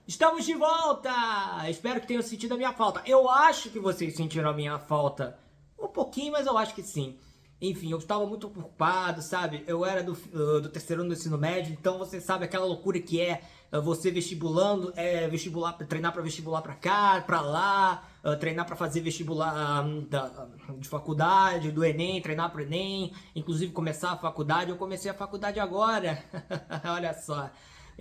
Estamos de volta! Espero que tenham sentido a minha falta. Eu acho que vocês sentiram a minha falta um pouquinho, mas eu acho que sim. Enfim, eu estava muito ocupado, sabe? Eu era do terceiro ano do ensino médio, então você sabe aquela loucura que é você vestibulando, vestibular, treinar para vestibular para cá, para lá, treinar para fazer vestibular de faculdade, do Enem, treinar para o Enem, inclusive começar a faculdade. Eu comecei a faculdade agora, olha só.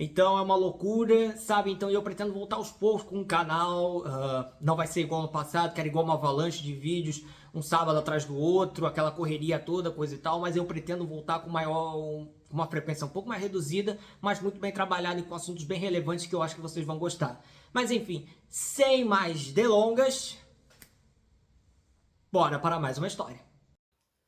Então é uma loucura, sabe? Então eu pretendo voltar aos poucos com o canal. Não vai ser igual no passado, que era igual uma avalanche de vídeos, um sábado atrás do outro, aquela correria toda, coisa e tal. Mas eu pretendo voltar com uma frequência um pouco mais reduzida, mas muito bem trabalhada e com assuntos bem relevantes que eu acho que vocês vão gostar. Mas enfim, sem mais delongas, bora para mais uma história.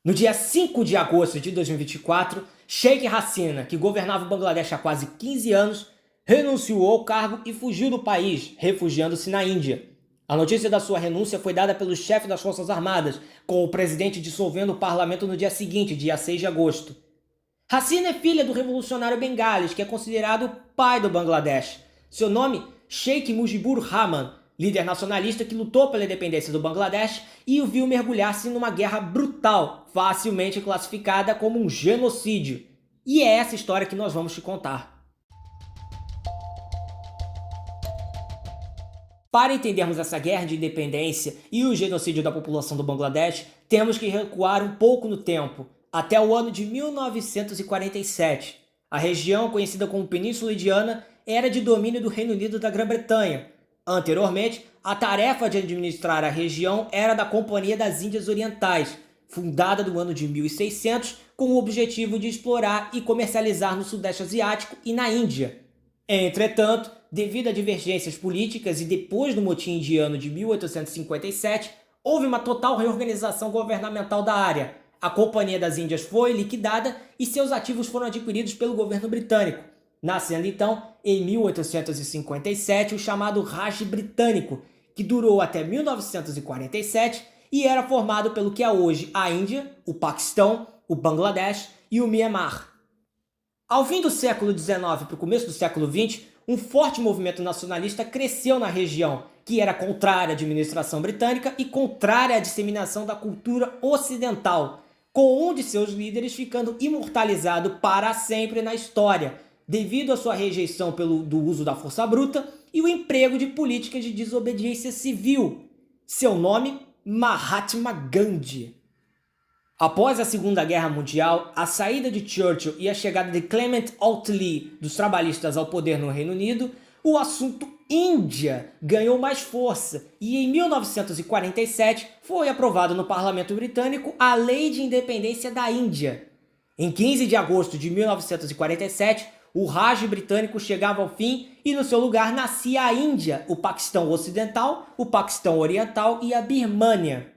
No dia 5 de agosto de 2024, Sheikh Hasina, que governava o Bangladesh há quase 15 anos, renunciou ao cargo e fugiu do país, refugiando-se na Índia. A notícia da sua renúncia foi dada pelo chefe das Forças Armadas, com o presidente dissolvendo o parlamento no dia seguinte, dia 6 de agosto. Hasina é filha do revolucionário bengalis, que é considerado o pai do Bangladesh. Seu nome, Sheikh Mujibur Rahman, líder nacionalista que lutou pela independência do Bangladesh e o viu mergulhar-se numa guerra brutal, facilmente classificada como um genocídio. E é essa história que nós vamos te contar. Para entendermos essa guerra de independência e o genocídio da população do Bangladesh, temos que recuar um pouco no tempo, até o ano de 1947. A região, conhecida como Península Indiana, era de domínio do Reino Unido da Grã-Bretanha. Anteriormente, a tarefa de administrar a região era da Companhia das Índias Orientais, fundada no ano de 1600 com o objetivo de explorar e comercializar no Sudeste Asiático e na Índia. Entretanto, devido a divergências políticas e depois do motim indiano de 1857, houve uma total reorganização governamental da área. A Companhia das Índias foi liquidada e seus ativos foram adquiridos pelo governo britânico, nascendo então, em 1857, o chamado Raj Britânico, que durou até 1947 e era formado pelo que é hoje a Índia, o Paquistão, o Bangladesh e o Myanmar. Ao fim do século XIX para o começo do século XX, um forte movimento nacionalista cresceu na região, que era contrária à administração britânica e contrária à disseminação da cultura ocidental, com um de seus líderes ficando imortalizado para sempre na história, devido à sua rejeição do uso da força bruta e o emprego de políticas de desobediência civil. Seu nome, Mahatma Gandhi. Após a Segunda Guerra Mundial, a saída de Churchill e a chegada de Clement Attlee dos trabalhistas ao poder no Reino Unido, o assunto Índia ganhou mais força e em 1947 foi aprovado no Parlamento Britânico a Lei de Independência da Índia. Em 15 de agosto de 1947, o Raj britânico chegava ao fim e no seu lugar nascia a Índia, o Paquistão Ocidental, o Paquistão Oriental e a Birmânia.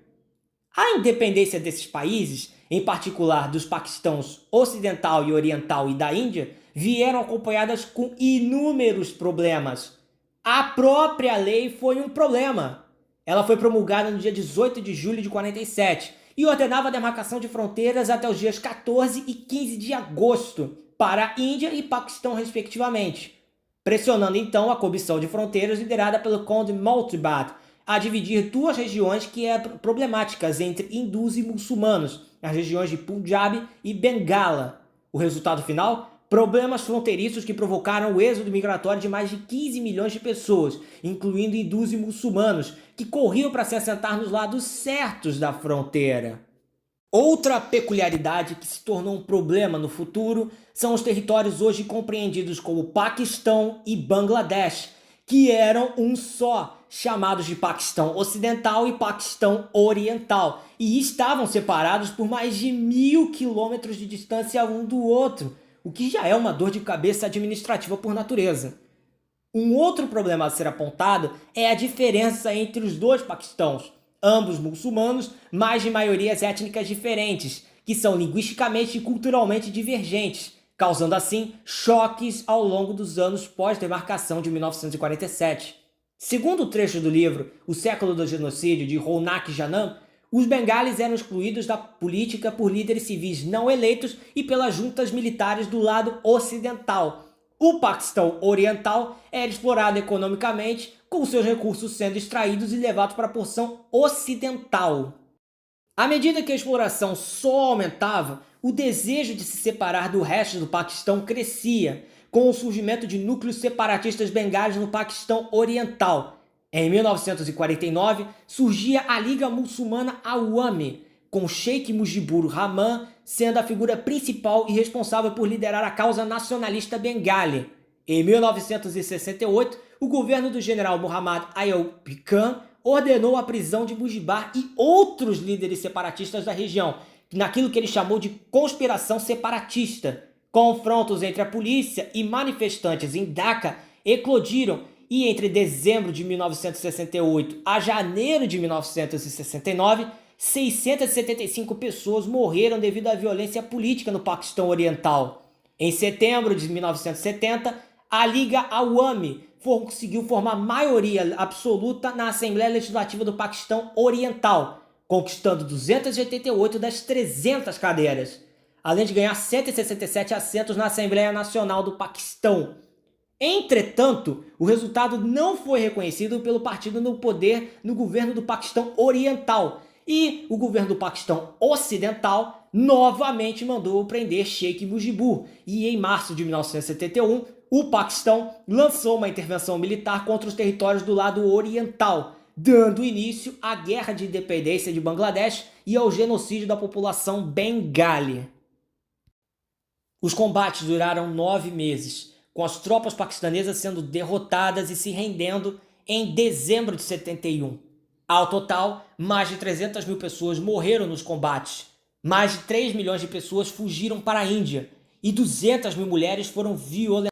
A independência desses países, em particular dos Paquistãos Ocidental e Oriental e da Índia, vieram acompanhadas com inúmeros problemas. A própria lei foi um problema. Ela foi promulgada no dia 18 de julho de 47 e ordenava a demarcação de fronteiras até os dias 14 e 15 de agosto para a Índia e Paquistão respectivamente, pressionando então a Comissão de Fronteiras liderada pelo Conde Multibad a dividir duas regiões que eram problemáticas entre hindus e muçulmanos, as regiões de Punjab e Bengala. O resultado final? Problemas fronteiriços que provocaram o êxodo migratório de mais de 15 milhões de pessoas, incluindo hindus e muçulmanos, que corriam para se assentar nos lados certos da fronteira. Outra peculiaridade que se tornou um problema no futuro são os territórios hoje compreendidos como Paquistão e Bangladesh, que eram um só, chamados de Paquistão Ocidental e Paquistão Oriental, e estavam separados por mais de 1.000 quilômetros de distância um do outro, o que já é uma dor de cabeça administrativa por natureza. Um outro problema a ser apontado é a diferença entre os dois Paquistãos, ambos muçulmanos, mas de maiorias étnicas diferentes, que são linguisticamente e culturalmente divergentes, causando assim choques ao longo dos anos pós-demarcação de 1947. Segundo o trecho do livro O Século do Genocídio, de Rounak Janam, os bengalis eram excluídos da política por líderes civis não eleitos e pelas juntas militares do lado ocidental, O Paquistão Oriental era explorado economicamente, com seus recursos sendo extraídos e levados para a porção ocidental. À medida que a exploração só aumentava, o desejo de se separar do resto do Paquistão crescia, com o surgimento de núcleos separatistas bengalis no Paquistão Oriental. Em 1949, surgia a Liga Muçulmana Awami, com Sheikh Mujibur Rahman sendo a figura principal e responsável por liderar a causa nacionalista bengali. Em 1968, o governo do general Muhammad Ayub Khan ordenou a prisão de Mujibur e outros líderes separatistas da região, naquilo que ele chamou de conspiração separatista. Confrontos entre a polícia e manifestantes em Dhaka eclodiram e entre dezembro de 1968 a janeiro de 1969, 675 pessoas morreram devido à violência política no Paquistão Oriental. Em setembro de 1970, a Liga Awami conseguiu formar maioria absoluta na Assembleia Legislativa do Paquistão Oriental, conquistando 288 das 300 cadeiras, além de ganhar 167 assentos na Assembleia Nacional do Paquistão. Entretanto, o resultado não foi reconhecido pelo partido no poder no governo do Paquistão Oriental, e o governo do Paquistão Ocidental novamente mandou prender Sheikh Mujibur, e em março de 1971, o Paquistão lançou uma intervenção militar contra os territórios do lado oriental, dando início à Guerra de Independência de Bangladesh e ao genocídio da população bengali. Os combates duraram 9 meses, com as tropas paquistanesas sendo derrotadas e se rendendo em dezembro de 71. Ao total, mais de 300 mil pessoas morreram nos combates, mais de 3 milhões de pessoas fugiram para a Índia e 200 mil mulheres foram violentadas.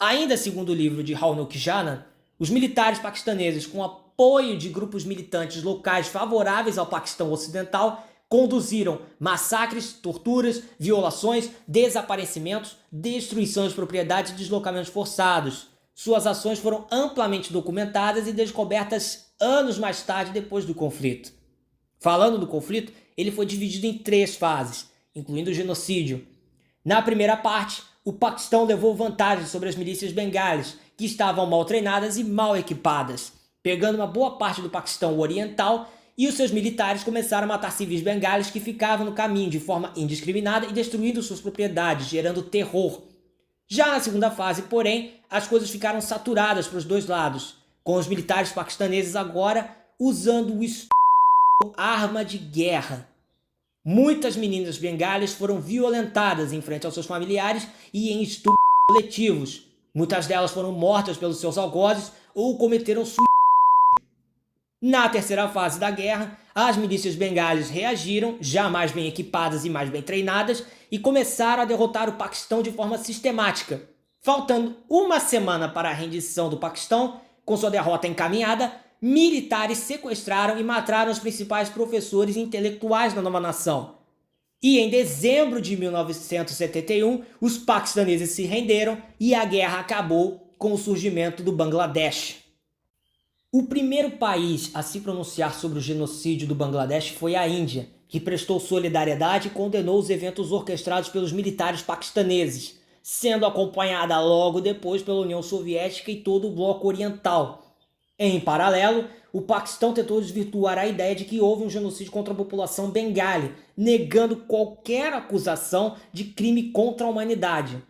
Ainda segundo o livro de Hanuk Janan, os militares paquistaneses, com apoio de grupos militantes locais favoráveis ao Paquistão Ocidental, conduziram massacres, torturas, violações, desaparecimentos, destruição de propriedades e deslocamentos forçados. Suas ações foram amplamente documentadas e descobertas anos mais tarde depois do conflito. Falando do conflito, ele foi dividido em 3 fases, incluindo o genocídio. Na primeira parte, o Paquistão levou vantagem sobre as milícias bengalis, que estavam mal treinadas e mal equipadas, pegando uma boa parte do Paquistão Oriental, e os seus militares começaram a matar civis bengalis que ficavam no caminho de forma indiscriminada e destruindo suas propriedades, gerando terror. Já na segunda fase, porém, as coisas ficaram saturadas para os dois lados, com os militares paquistaneses agora usando o arma de guerra. Muitas meninas bengalis foram violentadas em frente aos seus familiares e em estupros coletivos. Muitas delas foram mortas pelos seus algozes ou cometeram suicídio. Na terceira fase da guerra, as milícias bengalis reagiram, já mais bem equipadas e mais bem treinadas, e começaram a derrotar o Paquistão de forma sistemática. Faltando uma semana para a rendição do Paquistão, com sua derrota encaminhada, militares sequestraram e mataram os principais professores e intelectuais da nova nação. E em dezembro de 1971, os paquistaneses se renderam e a guerra acabou com o surgimento do Bangladesh. O primeiro país a se pronunciar sobre o genocídio do Bangladesh foi a Índia, que prestou solidariedade e condenou os eventos orquestrados pelos militares paquistaneses, sendo acompanhada logo depois pela União Soviética e todo o bloco oriental. Em paralelo, o Paquistão tentou desvirtuar a ideia de que houve um genocídio contra a população bengali, negando qualquer acusação de crime contra a humanidade.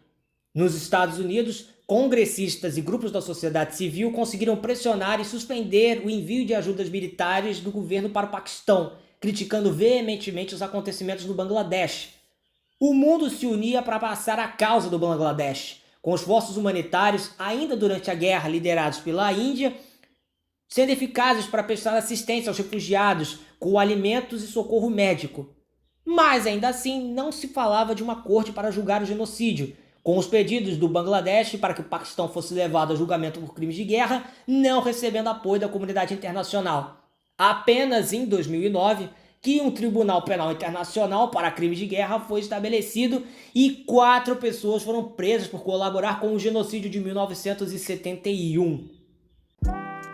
Nos Estados Unidos, congressistas e grupos da sociedade civil conseguiram pressionar e suspender o envio de ajudas militares do governo para o Paquistão, criticando veementemente os acontecimentos no Bangladesh. O mundo se unia para passar a causa do Bangladesh, com esforços humanitários, ainda durante a guerra, liderados pela Índia, sendo eficazes para prestar assistência aos refugiados com alimentos e socorro médico. Mas ainda assim não se falava de uma corte para julgar o genocídio, com os pedidos do Bangladesh para que o Paquistão fosse levado a julgamento por crimes de guerra, não recebendo apoio da comunidade internacional. Apenas em 2009, que um Tribunal Penal Internacional para crimes de guerra foi estabelecido e 4 pessoas foram presas por colaborar com o genocídio de 1971.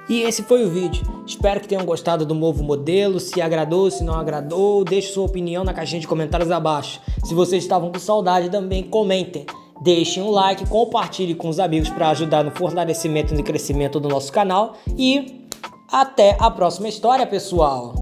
E esse foi o vídeo. Espero que tenham gostado do novo modelo. Se agradou, se não agradou, deixe sua opinião na caixinha de comentários abaixo. Se vocês estavam com saudade, também comentem. Deixem um like, compartilhe com os amigos para ajudar no fortalecimento e no crescimento do nosso canal. E até a próxima história, pessoal!